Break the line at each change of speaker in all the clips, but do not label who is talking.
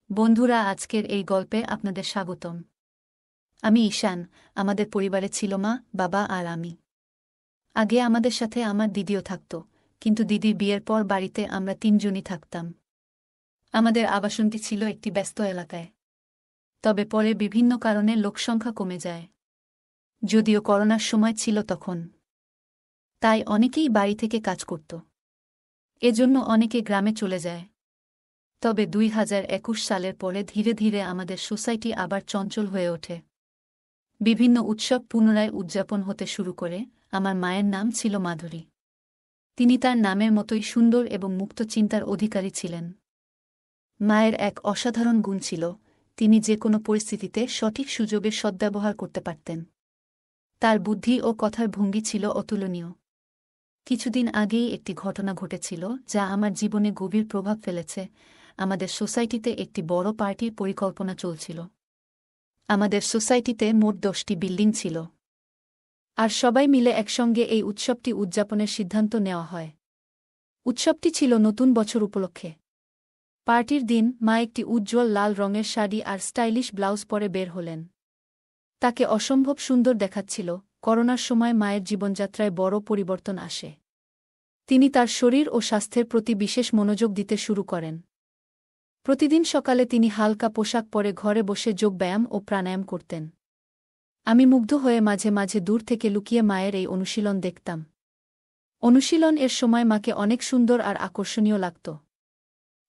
বন্ধুরা, আজকের এই গল্পে আপনাদের স্বাগতম। আমি ঈশান। আমাদের পরিবারে ছিল মা, বাবা আর আমি। আগে আমাদের সাথে আমার দিদিও থাকত, কিন্তু দিদির বিয়ের পর বাড়িতে আমরা তিনজনই থাকতাম। আমাদের আবাসনটি ছিল একটি ব্যস্ত এলাকায়। তবে পরে বিভিন্ন কারণে লোকসংখ্যা কমে যায়। যদিও করোনার সময় ছিল তখন, তাই অনেকেই বাড়ি থেকে কাজ করত। এজন্য অনেকে গ্রামে চলে যায়। তবে 2021 সালের পরে ধীরে ধীরে আমাদের সোসাইটি আবার চঞ্চল হয়ে ওঠে। বিভিন্ন উৎসব পুনরায় উদযাপন হতে শুরু করে। আমার মায়ের নাম ছিল মাধুরী। তিনি তার নামের মতোই সুন্দর এবং মুক্ত চিন্তার অধিকারী ছিলেন। মায়ের এক অসাধারণ গুণ ছিল, তিনি যে কোনো পরিস্থিতিতে সঠিক সুযোগের সদ্ব্যবহার করতে পারতেন। তার বুদ্ধি ও কথার ভঙ্গি ছিল অতুলনীয়। কিছুদিন আগেই একটি ঘটনা ঘটেছিল যা আমার জীবনে গভীর প্রভাব ফেলেছে। আমাদের সোসাইটিতে একটি বড় পার্টির পরিকল্পনা চলছিল। আমাদের সোসাইটিতে মোট 10টি বিল্ডিং ছিল, আর সবাই মিলে একসঙ্গে এই উৎসবটি উদযাপনের সিদ্ধান্ত নেওয়া হয়। উৎসবটি ছিল নতুন বছর উপলক্ষে। পার্টির দিন মা একটি উজ্জ্বল লাল রঙের শাড়ি আর স্টাইলিশ ব্লাউজ পরে বের হলেন। তাকে অসম্ভব সুন্দর দেখাচ্ছিল। করোনার সময় মায়ের জীবনযাত্রায় বড় পরিবর্তন আসে। তিনি তার শরীর ও স্বাস্থ্যের প্রতি বিশেষ মনোযোগ দিতে শুরু করেন। প্রতিদিন সকালে তিনি হালকা পোশাক পরে ঘরে বসে যোগব্যায়াম ও প্রাণায়াম করতেন। আমি মুগ্ধ হয়ে মাঝে মাঝে দূর থেকে লুকিয়ে মায়ের এই অনুশীলন দেখতাম। অনুশীলন এর সময় মাকে অনেক সুন্দর আর আকর্ষণীয় লাগত,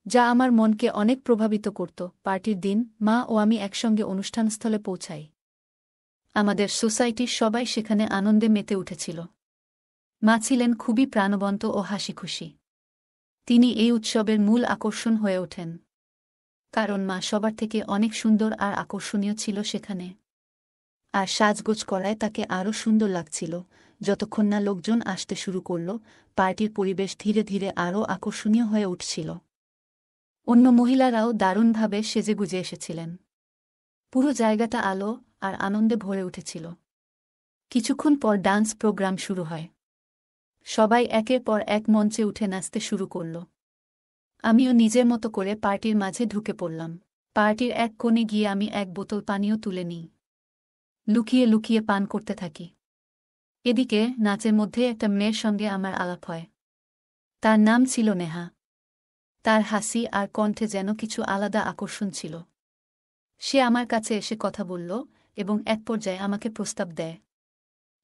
যা আমার মনকে অনেক প্রভাবিত করত। পার্টির দিন মা ও আমি একসঙ্গে অনুষ্ঠানস্থলে পৌঁছাই। আমাদের সোসাইটির সবাই সেখানে আনন্দে মেতে উঠেছিল। মা ছিলেন খুবই প্রাণবন্ত ও হাসিখুশি। তিনি এই উৎসবের মূল আকর্ষণ হয়ে ওঠেন, কারণ মা সবার থেকে অনেক সুন্দর আর আকর্ষণীয় ছিল সেখানে। আর সাজগোজ করায় তাকে আরও সুন্দর লাগছিল। যতক্ষণ না লোকজন আসতে শুরু করল, পার্টির পরিবেশ ধীরে ধীরে আরও আকর্ষণীয় হয়ে উঠছিল। অন্য মহিলারাও দারুণভাবে সেজেগুজে এসেছিলেন। পুরো জায়গাটা আলো আর আনন্দে ভরে উঠেছিল। কিছুক্ষণ পর ডান্স প্রোগ্রাম শুরু হয়। সবাই একের পর এক মঞ্চে উঠে নাচতে শুরু করল। আমিও নিজের মতো করে পার্টির মাঝে ঢুকে পড়লাম। পার্টির এক কোণে গিয়ে আমি এক বোতল পানীয় তুলে নিই। লুকিয়ে লুকিয়ে পান করতে থাকি। এদিকে নাচের মধ্যে একটা মেয়ের সঙ্গে আমার আলাপ হয়। তার নাম ছিল নেহা। তার হাসি আর কণ্ঠে যেন কিছু আলাদা আকর্ষণ ছিল। সে আমার কাছে এসে কথা বলল এবং এক পর্যায়ে আমাকে প্রস্তাব দেয়।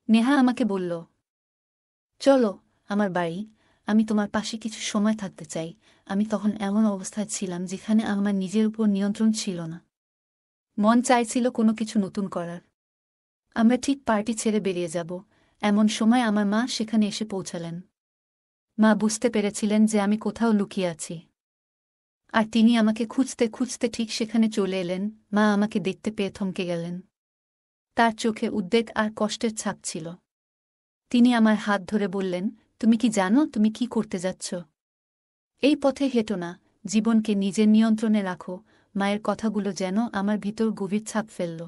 নেহা আমাকে বলল, চলো আমার বাড়ি, আমি তোমার পাশে কিছু সময় থাকতে চাই। আমি তখন এমন অবস্থায় ছিলাম যেখানে আমার নিজের উপর নিয়ন্ত্রণ ছিল না। মন চাইছিল কোনো কিছু নতুন করার। আমরা ঠিক পার্টি ছেড়ে বেরিয়ে যাব, এমন সময় আমার মা সেখানে এসে পৌঁছালেন। মা বুঝতে পেরেছিলেন যে আমি কোথাও লুকিয়ে আছি, আর তিনি আমাকে খুঁজতে খুঁজতে ঠিক সেখানে চলে এলেন। মা আমাকে দেখতে পেয়ে থমকে গেলেন। তার চোখে উদ্বেগ আর কষ্টের ছাপ ছিল। তিনি আমার হাত ধরে বললেন, তুমি কি জানো তুমি কি করতে যাচ্ছ? এই পথে হেঁটো না, জীবনকে নিজের নিয়ন্ত্রণে রাখো। মায়ের কথাগুলো যেন আমার ভিতর গভীর ছাপ ফেলল।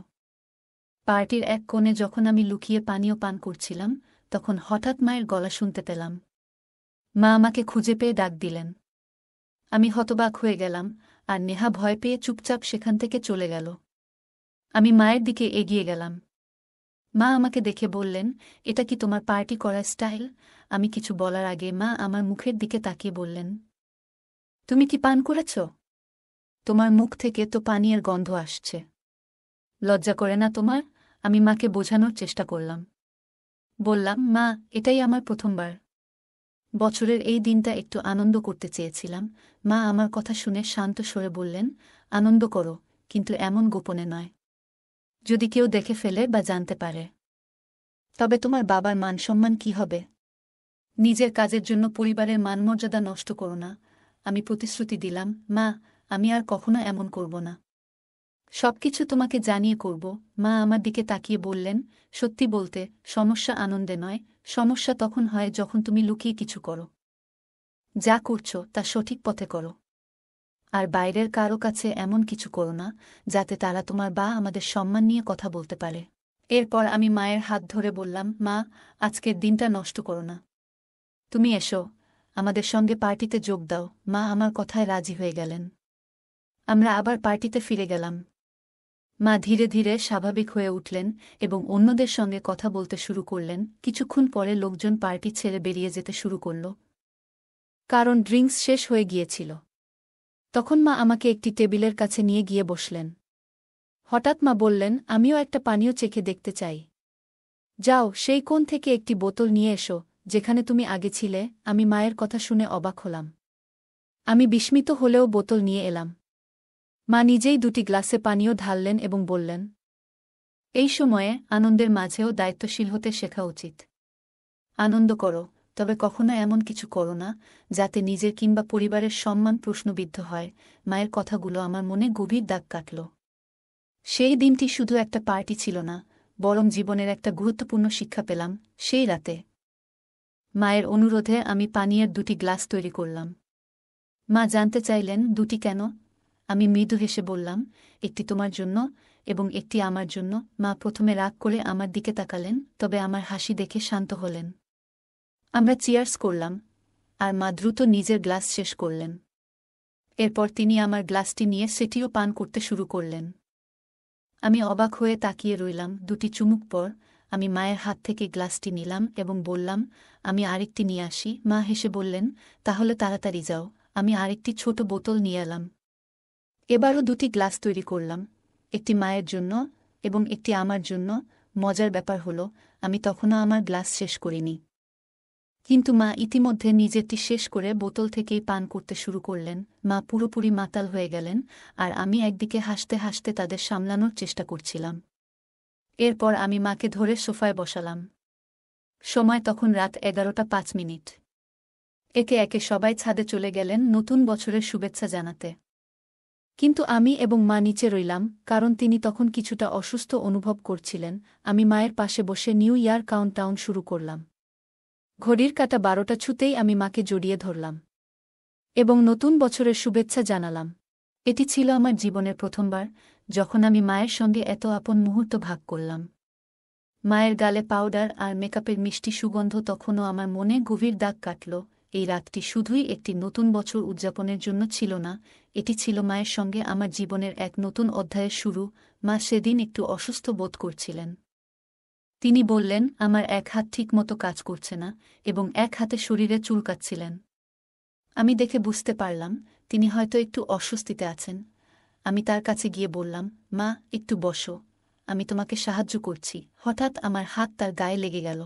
পার্টির এক কোণে যখন আমি লুকিয়ে পানীয় পান করছিলাম, তখন হঠাৎ মায়ের গলা শুনতে পেলাম। মা আমাকে খুঁজে পেয়ে ডাক দিলেন। আমি হতবাক হয়ে গেলাম, আর নেহা ভয় পেয়ে চুপচাপ সেখান থেকে চলে গেল। আমি মায়ের দিকে এগিয়ে গেলাম। মা আমাকে দেখে বললেন, এটা কি তোমার পার্টি করার স্টাইল? আমি কিছু বলার আগে মা আমার মুখের দিকে তাকিয়ে বললেন, তুমি কি পান করেছ? তোমার মুখ থেকে তো পানীয়ের গন্ধ আসছে। লজ্জা করে না তোমার? আমি মাকে বোঝানোর চেষ্টা করলাম। বললাম, মা, এটাই আমার প্রথমবার। বছরের এই দিনটা একটু আনন্দ করতে চেয়েছিলাম। মা আমার কথা শুনে শান্ত স্বরে বললেন, আনন্দ করো, কিন্তু এমন গোপনে নয়। যদি কেউ দেখে ফেলে বা জানতে পারে, তবে তোমার বাবার মানসম্মান কি হবে? নিজের কাজের জন্য পরিবারের মানমর্যাদা নষ্ট করো না। আমি প্রতিশ্রুতি দিলাম, মা, আমি আর কখনো এমন করব না। সবকিছু তোমাকে জানিয়ে করব। মা আমার দিকে তাকিয়ে বললেন, সত্যি বলতে, সমস্যা আনন্দে নয়, সমস্যা তখন হয় যখন তুমি লুকিয়ে কিছু করো। যা করছো তা সঠিক পথে করো। আর বাইরের কারো কাছে এমন কিছু করো না যাতে তারা তোমার বা আমাদের সম্মান নিয়ে কথা বলতে পারে। এরপর আমি মায়ের হাত ধরে বললাম, মা, আজকের দিনটা নষ্ট করো না। তুমি এসো, আমাদের সঙ্গে পার্টিতে যোগ দাও। মা আমার কথায় রাজি হয়ে গেলেন। আমরা আবার পার্টিতে ফিরে গেলাম। মা ধীরে ধীরে স্বাভাবিক হয়ে উঠলেন এবং অন্যদের সঙ্গে কথা বলতে শুরু করলেন। কিছুক্ষণ পরে লোকজন পার্টি ছেড়ে বেরিয়ে যেতে শুরু করল, কারণ ড্রিঙ্কস শেষ হয়ে গিয়েছিল। তখন মা আমাকে একটি টেবিলের কাছে নিয়ে গিয়ে বসলেন। হঠাৎ মা বললেন, আমিও একটা পানীয় চেখে দেখতে চাই। যাও, সেই কোণ থেকে একটি বোতল নিয়ে এসো, যেখানে তুমি আগে ছিলে। আমি মায়ের কথা শুনে অবাক হলাম। আমি বিস্মিত হলেও বোতল নিয়ে এলাম। মা নিজেই 2টি গ্লাসে পানীয় ঢাললেন এবং বললেন, এই সময়ে আনন্দের মাঝেও দায়িত্বশীল হতে শেখা উচিত। আনন্দ করো, তবে কখনো এমন কিছু করো না যাতে নিজের কিংবা পরিবারের সম্মান প্রশ্নবিদ্ধ হয়। মায়ের কথাগুলো আমার মনে গভীর দাগ কাটল। সেই দিনটি শুধু একটা পার্টি ছিল না, বরং জীবনের একটা গুরুত্বপূর্ণ শিক্ষা পেলাম সেই রাতে। মায়ের অনুরোধে আমি পানীয়ের 2টি গ্লাস তৈরি করলাম। মা জানতে চাইলেন, 2টি কেন? আমি মৃদু হেসে বললাম, একটি তোমার জন্য এবং একটি আমার জন্য। মা প্রথমে রাগ করে আমার দিকে তাকালেন, তবে আমার হাসি দেখে শান্ত হলেন। আমরা চিয়ার্স করলাম, আর মা দ্রুত নিজের গ্লাস শেষ করলেন। এরপর তিনি আমার গ্লাসটি নিয়ে সেটিও পান করতে শুরু করলেন। আমি অবাক হয়ে তাকিয়ে রইলাম। 2টি চুমুক পর আমি মায়ের হাত থেকে গ্লাসটি নিলাম এবং বললাম, আমি আরেকটি নিয়ে আসি। মা হেসে বললেন, তাহলে তাড়াতাড়ি যাও। আমি আরেকটি ছোট বোতল নিয়ে এলাম। এবারও 2টি গ্লাস তৈরি করলাম, একটি মায়ের জন্য এবং একটি আমার জন্য। মজার ব্যাপার হলো, আমি তখনও আমার গ্লাস শেষ করিনি, কিন্তু মা ইতিমধ্যে নিজেরটি শেষ করে বোতল থেকেই পান করতে শুরু করলেন। মা পুরোপুরি মাতাল হয়ে গেলেন, আর আমি একদিকে হাসতে হাসতে তাদের সামলানোর চেষ্টা করছিলাম। এরপর আমি মাকে ধরে সোফায় বসালাম। সময় তখন রাত 11:05। একে একে সবাই ছাদে চলে গেলেন নতুন বছরের শুভেচ্ছা জানাতে। কিন্তু আমি এবং মা নিচে রইলাম, কারণ তিনি তখন কিছুটা অসুস্থ অনুভব করছিলেন। আমি মায়ের পাশে বসে নিউ ইয়ার কাউন্টডাউন শুরু করলাম। ঘড়ির কাঁটা 12টা ছুতেই আমি মাকে জড়িয়ে ধরলাম এবং নতুন বছরের শুভেচ্ছা জানালাম। এটি ছিল আমার জীবনের প্রথমবার যখন আমি মায়ের সঙ্গে এত আপন মুহূর্ত ভাগ করলাম। মায়ের গালে পাউডার আর মেকআপের মিষ্টি সুগন্ধ তখনও আমার মনে গভীর দাগ কাটল। এই রাতটি শুধুই একটি নতুন বছর উদযাপনের জন্য ছিল না, এটি ছিল মায়ের সঙ্গে আমার জীবনের এক নতুন অধ্যায়ের শুরু। মা সেদিন একটু অসুস্থ বোধ করছিলেন। তিনি বললেন, আমার এক হাত ঠিকমতো কাজ করছে না এবং এক হাতে শরীরে চুলকাচ্ছিলেন। আমি দেখে বুঝতে পারলাম তিনি হয়তো একটু অস্বস্তিতে আছেন। আমি তার কাছে গিয়ে বললাম, মা, একটু বসো, আমি তোমাকে সাহায্য করছি। হঠাৎ আমার হাত তার গায়ে লেগে গেল।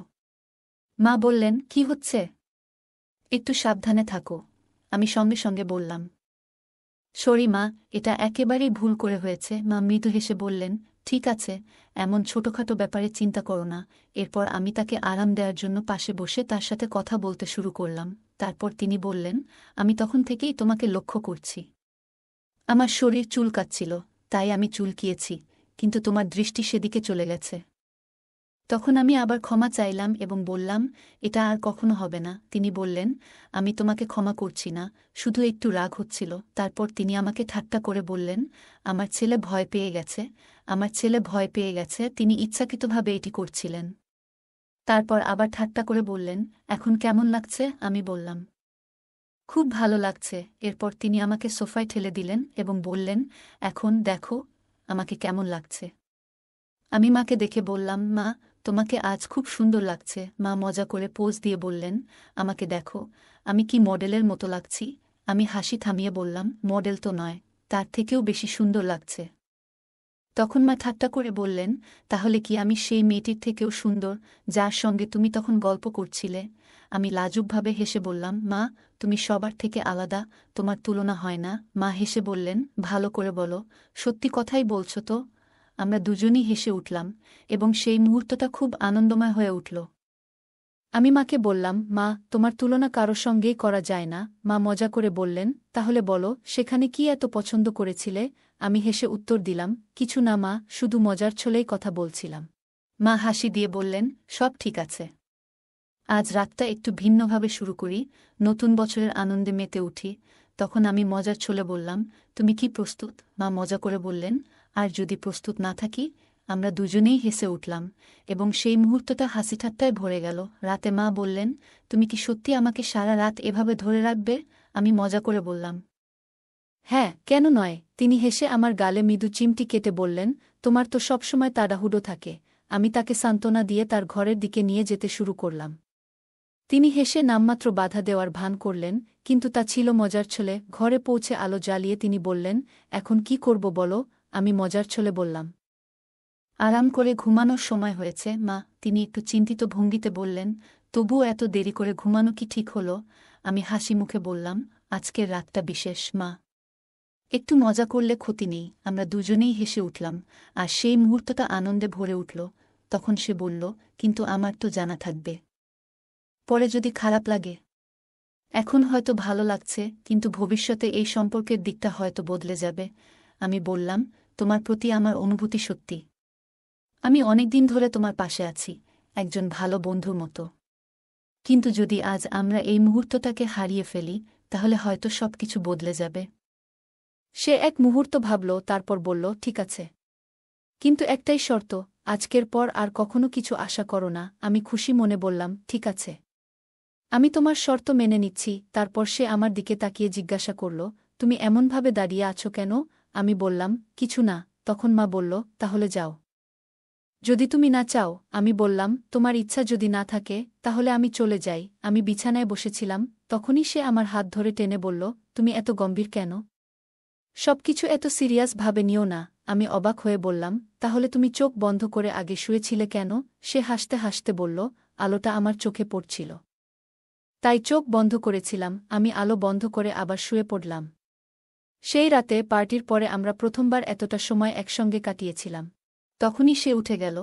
মা বললেন, কি হচ্ছে? একটু সাবধানে থাকো। আমি সঙ্গে সঙ্গে বললাম, সরি মা, এটা একেবারেই ভুল করে হয়েছে। মা মৃদু হেসে বললেন, ঠিক আছে, এমন ছোটখাটো ব্যাপারে চিন্তা করো না। এরপর আমি তাকে আরাম দেওয়ার জন্য পাশে বসে তার সাথে কথা বলতে শুরু করলাম। তারপর তিনি বললেন, আমি তখন থেকেই তোমাকে লক্ষ্য করছি। আমার শরীর চুলকাচ্ছিল, তাই আমি চুলকিয়েছি, কিন্তু তোমার দৃষ্টি সেদিকে চলে গেছে। তখন আমি আবার ক্ষমা চাইলাম এবং বললাম, এটা আর কখনো হবে না। তিনি বললেন, আমি তোমাকে ক্ষমা করছি না, শুধু একটু রাগ হচ্ছিল। তারপর তিনি আমাকে ঠাট্টা করে বললেন, আমার ছেলে ভয় পেয়ে গেছে, আমার ছেলে ভয় পেয়ে গেছে, তিনি ইচ্ছাকৃতভাবে এটি করছিলেন। তারপর আবার ঠাট্টা করে বললেন, এখন কেমন লাগছে? আমি বললাম, খুব ভালো লাগছে। এরপর তিনি আমাকে সোফায় ঠেলে দিলেন এবং বললেন, এখন দেখো আমাকে কেমন লাগছে। আমি মাকে দেখে বললাম, মা, তোমাকে আজ খুব সুন্দর লাগছে। মা মজা করে পোজ দিয়ে বললেন, আমাকে দেখো, আমি কি মডেলের মতো লাগছি? আমি হাসি থামিয়ে বললাম, মডেল তো নয়, তার থেকেও বেশি সুন্দর লাগছে। তখন মা ঠাট্টা করে বললেন, তাহলে কি আমি সেই মেয়েটির থেকেও সুন্দর যার সঙ্গে তুমি তখন গল্প করছিলে? আমি লাজুকভাবে হেসে বললাম, মা, তুমি সবার থেকে আলাদা, তোমার তুলনা হয় না। মা হেসে বললেন, ভালো করে বলো, সত্যি কথাই বলছো তো? আমরা দুজনই হেসে উঠলাম এবং সেই মুহূর্তটা খুব আনন্দময় হয়ে উঠল। আমি মাকে বললাম, মা, তোমার তুলনা কারো সঙ্গেই করা যায় না। মা মজা করে বললেন, তাহলে বলো, সেখানে কি এত পছন্দ করেছিলে? আমি হেসে উত্তর দিলাম, কিছু না মা, শুধু মজার ছলেই কথা বলছিলাম। মা হাসি দিয়ে বললেন, সব ঠিক আছে। আজ রাতটা একটু ভিন্নভাবে শুরু করি, নতুন বছরের আনন্দে মেতে উঠি। তখন আমি মজার ছলে বললাম, তুমি কি প্রস্তুত? মা মজা করে বললেন, আর যদি প্রস্তুত না থাকি? আমরা দুজনেই হেসে উঠলাম এবং সেই মুহূর্তটা হাসিঠাট্টায় ভরে গেল। রাতে মা বললেন, তুমি কি সত্যি আমাকে সারা রাত এভাবে ধরে রাখবে? আমি মজা করে বললাম, হ্যাঁ, কেন নয়, তিনি হেসে আমার গালে মৃদু চিমটি কেটে বললেন, তোমার তো সবসময় তাড়াহুড়ো থাকে। আমি তাকে সান্ত্বনা দিয়ে তার ঘরের দিকে নিয়ে যেতে শুরু করলাম। তিনি হেসে নামমাত্র বাধা দেওয়ার ভান করলেন, কিন্তু তা ছিল মজার ছলে। ঘরে পৌঁছে আলো জ্বালিয়ে তিনি বললেন, এখন কি করব বলো? আমি মজার ছলে বললাম, আরাম করে ঘুমানোর সময় হয়েছে মা। তিনি একটু চিন্তিত ভঙ্গিতে বললেন, তবুও এত দেরি করে ঘুমানো কি ঠিক হলো? আমি হাসি মুখে বললাম, আজকের রাতটা বিশেষ মা। একটু মজা করলে ক্ষতি নেই। আমরা দুজনেই হেসে উঠলাম, আর সেই মুহূর্তটা আনন্দে ভরে উঠল। তখন সে বলল, কিন্তু আমার তো জানা থাকবে, পরে যদি খারাপ লাগে। এখন হয়তো ভালো লাগছে, কিন্তু ভবিষ্যতে এই সম্পর্কের দিকটা হয়তো বদলে যাবে। আমি বললাম, তোমার প্রতি আমার অনুভূতি সত্যি। আমি অনেকদিন ধরে তোমার পাশে আছি, একজন ভালো বন্ধুর মতো। কিন্তু যদি আজ আমরা এই মুহূর্তটাকে হারিয়ে ফেলি, তাহলে হয়তো সবকিছু বদলে যাবে। সে এক মুহূর্ত ভাবল, তারপর বলল, ঠিক আছে, কিন্তু একটাই শর্ত, আজকের পর আর কখনো কিছু আশা করো না। আমি খুশি মনে বললাম, ঠিক আছে, আমি তোমার শর্ত মেনে নিচ্ছি। তারপর সে আমার দিকে তাকিয়ে জিজ্ঞাসা করল, তুমি এমনভাবে দাঁড়িয়ে আছো কেন? আমি বললাম, কিছু না। তখন মা বলল, তাহলে যাও। যদি তুমি না চাও। আমি বললাম, তোমার ইচ্ছা যদি না থাকে, তাহলে আমি চলে যাই। আমি বিছানায় বসেছিলাম, তখনই সে আমার হাত ধরে টেনে বলল, তুমি এত গম্ভীর কেন? সবকিছু এত সিরিয়াস ভাবে নিও না। আমি অবাক হয়ে বললাম, তাহলে তুমি চোখ বন্ধ করে আগে শুয়েছিলে কেন? সে হাসতে হাসতে বলল, আলোটা আমার চোখে পড়ছিল, তাই চোখ বন্ধ করেছিলাম। আমি আলো বন্ধ করে আবার শুয়ে পড়লাম। সেই রাতে পার্টির পরে আমরা প্রথমবার এতটা সময় একসঙ্গে কাটিয়েছিলাম। তখনই সে উঠে গেল,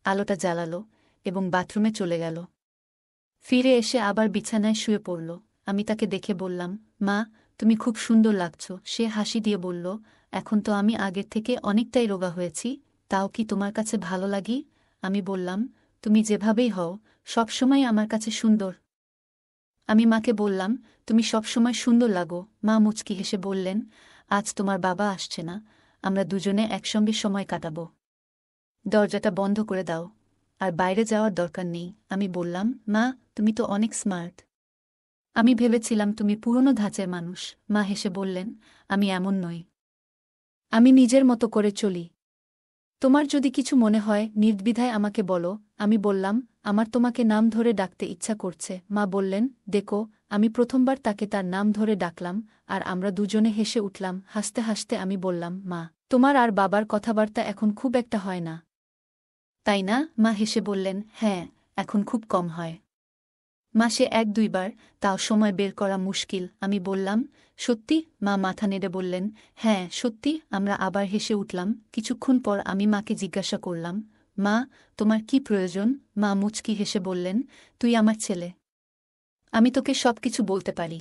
আলোটা জ্বালালো এবং বাথরুমে চলে গেল। ফিরে এসে আবার বিছানায় শুয়ে পড়ল। আমি তাকে দেখে বললাম, মা, তুমি খুব সুন্দর লাগছো। সে হাসি দিয়ে বলল, এখন তো আমি আগের থেকে অনেকটাই রোগা হয়েছি, তাও কি তোমার কাছে ভালো লাগি? আমি বললাম, তুমি যেভাবেই হও, সবসময় আমার কাছে সুন্দর। আমি মাকে বললাম, তুমি সবসময় সুন্দর লাগো। মা মুচকি হেসে বললেন, আজ তোমার বাবা আসছে না, আমরা দুজনে একসঙ্গে সময় কাটাবো। দরজাটা বন্ধ করে দাও, আর বাইরে যাওয়ার দরকার নেই। আমি বললাম, মা, তুমি তো অনেক স্মার্ট। আমি ভেবেছিলাম তুমি পুরনো ধাঁচের মানুষ। মা হেসে বললেন, আমি এমন নই। আমি নিজের মতো করে চলি। তোমার যদি কিছু মনে হয়, নির্দ্বিধায় আমাকে বলো। আমি বললাম, আমার তোমাকে নাম ধরে ডাকতে ইচ্ছা করছে। মা বললেন, দেখো। আমি প্রথমবার তাকে তার নাম ধরে ডাকলাম, আর আমরা দুজনে হেসে উঠলাম। হাসতে হাসতে আমি বললাম, মা, তোমার আর বাবার কথাবার্তা এখন খুব একটা হয় না, তাই না? মা হেসে বললেন, হ্যাঁ, এখন খুব কম হয়। মাসে 1-2 বার, তাও সময় বের করা মুশকিল। আমি বললাম, সত্যি? মা মাথা নেড়ে বললেন, হ্যাঁ, সত্যি। আমরা আবার হেসে উঠলাম। কিছুক্ষণ পর আমি মাকে জিজ্ঞাসা করলাম, মা, তোমার কি প্রয়োজন? মা মুচকি হেসে বললেন, তুই আমার ছেলে, আমি তোকে সবকিছু বলতে পারি।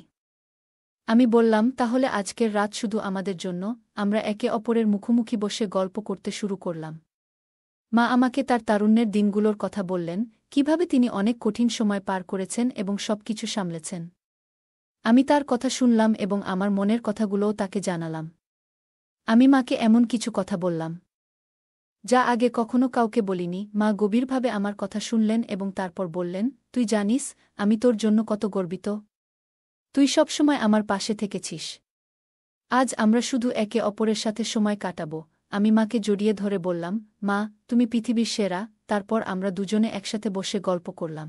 আমি বললাম, তাহলে আজকের রাত শুধু আমাদের জন্য। আমরা একে অপরের মুখোমুখি বসে গল্প করতে শুরু করলাম। মা আমাকে তার তারুণ্যের দিনগুলোর কথা বললেন, কিভাবে তিনি অনেক কঠিন সময় পার করেছেন এবং সবকিছু সামলেছেন। আমি তার কথা শুনলাম এবং আমার মনের কথাগুলোও তাকে জানালাম। আমি মাকে এমন কিছু কথা বললাম, যা আগে কখনো কাউকে বলিনি। মা গভীরভাবে আমার কথা শুনলেন এবং তারপর বললেন, তুই জানিস আমি তোর জন্য কত গর্বিত। তুই সবসময় আমার পাশে থেকেছিস। আজ আমরা শুধু একে অপরের সাথে সময় কাটাব। আমি মাকে জড়িয়ে ধরে বললাম, মা, তুমি পৃথিবীর সেরা। তারপর আমরা দুজনে একসাথে বসে গল্প করলাম,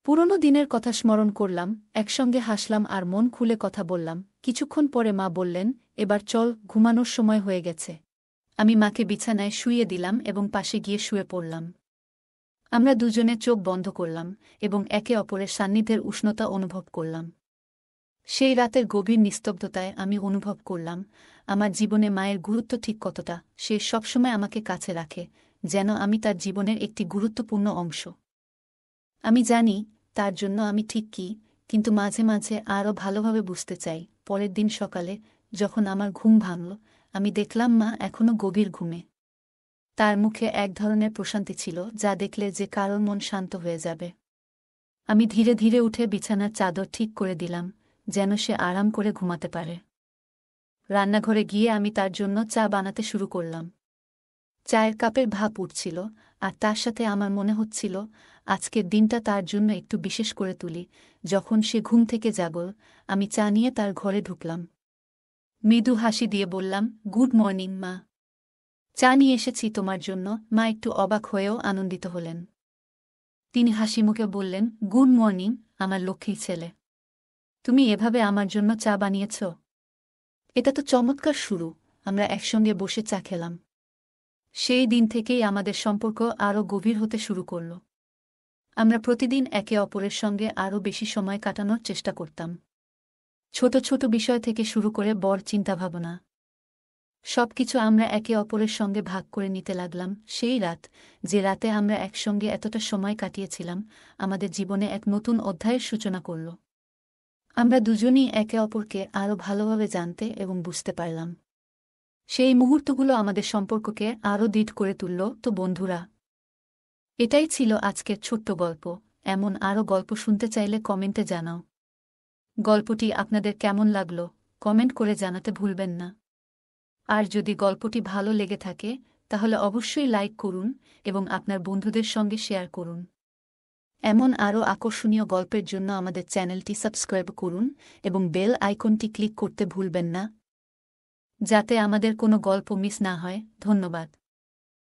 পুরনো দিনের কথা স্মরণ করলাম, একসঙ্গে হাসলাম আর মন খুলে কথা বললাম। কিছুক্ষণ পরে মা বললেন, এবার চল, ঘুমানোর সময় হয়ে গেছে। আমি মাকে বিছানায় শুইয়ে দিলাম এবং পাশে গিয়ে শুয়ে পড়লাম। আমরা দুজনে চোখ বন্ধ করলাম এবং একে অপরের সান্নিধ্যের উষ্ণতা অনুভব করলাম। সেই রাতের গভীর নিস্তব্ধতায় আমি অনুভব করলাম, আমার জীবনে মায়ের গুরুত্ব ঠিক কতটা। সে সবসময় আমাকে কাছে রাখে, যেন আমি তার জীবনের একটি গুরুত্বপূর্ণ অংশ। আমি জানি তার জন্য আমি ঠিক কী, কিন্তু মাঝে মাঝে আরও ভালোভাবে বুঝতে চাই। পরের দিন সকালে যখন আমার ঘুম ভাঙল, আমি দেখলাম মা এখনও গভীর ঘুমে। তার মুখে এক ধরনের প্রশান্তি ছিল, যা দেখলে যে কারোর মন শান্ত হয়ে যাবে। আমি ধীরে ধীরে উঠে বিছানার চাদর ঠিক করে দিলাম, যেন সে আরাম করে ঘুমাতে পারে। রান্নাঘরে গিয়ে আমি তার জন্য চা বানাতে শুরু করলাম। চায়ের কাপের ভাপ উঠছিল, আর তার সাথে আমার মনে হচ্ছিল, আজকের দিনটা তার জন্য একটু বিশেষ করে তুলি। যখন সে ঘুম থেকে জাগল, আমি চা নিয়ে তার ঘরে ঢুকলাম। মৃদু হাসি দিয়ে বললাম, গুড মর্নিং মা। চা নিয়ে এসেছি তোমার জন্য। মা একটু অবাক হয়েও আনন্দিত হলেন। তিনি হাসিমুখে বললেন, গুড মর্নিং আমার লক্ষ্মী ছেলে। তুমি এভাবে আমার জন্য চা বানিয়েছ? এটা তো চমৎকার শুরু। আমরা একসঙ্গে বসে চা খেলাম। সেই দিন থেকেই আমাদের সম্পর্ক আরও গভীর হতে শুরু করল। আমরা প্রতিদিন একে অপরের সঙ্গে আরও বেশি সময় কাটানোর চেষ্টা করতাম। ছোট ছোট বিষয় থেকে শুরু করে বড় চিন্তাভাবনা, সবকিছু আমরা একে অপরের সঙ্গে ভাগ করে নিতে লাগলাম। সেই রাত, যে রাতে আমরা একসঙ্গে এতটা সময় কাটিয়েছিলাম, আমাদের জীবনে এক নতুন অধ্যায়ের সূচনা করল। আমরা দুজনই একে অপরকে আরও ভালোভাবে জানতে এবং বুঝতে পারলাম। সেই মুহূর্তগুলো আমাদের সম্পর্ককে আরও দৃঢ় করে তুলল। তো বন্ধুরা, এটাই ছিল আজকের ছোট্ট গল্প। এমন আরও গল্প শুনতে চাইলে কমেন্টে জানাও। গল্পটি আপনাদের কেমন লাগলো কমেন্ট করে জানাতে ভুলবেন না। আর যদি গল্পটি ভালো লেগে থাকে তাহলে অবশ্যই লাইক করুন এবং আপনার বন্ধুদের সঙ্গে শেয়ার করুন। এমন আরও আকর্ষণীয় গল্পের জন্য আমাদের চ্যানেলটি সাবস্ক্রাইব করুন এবং বেল আইকনটি ক্লিক করতে ভুলবেন না, যাতে আমাদের কোনো গল্প মিস না হয়। ধন্যবাদ।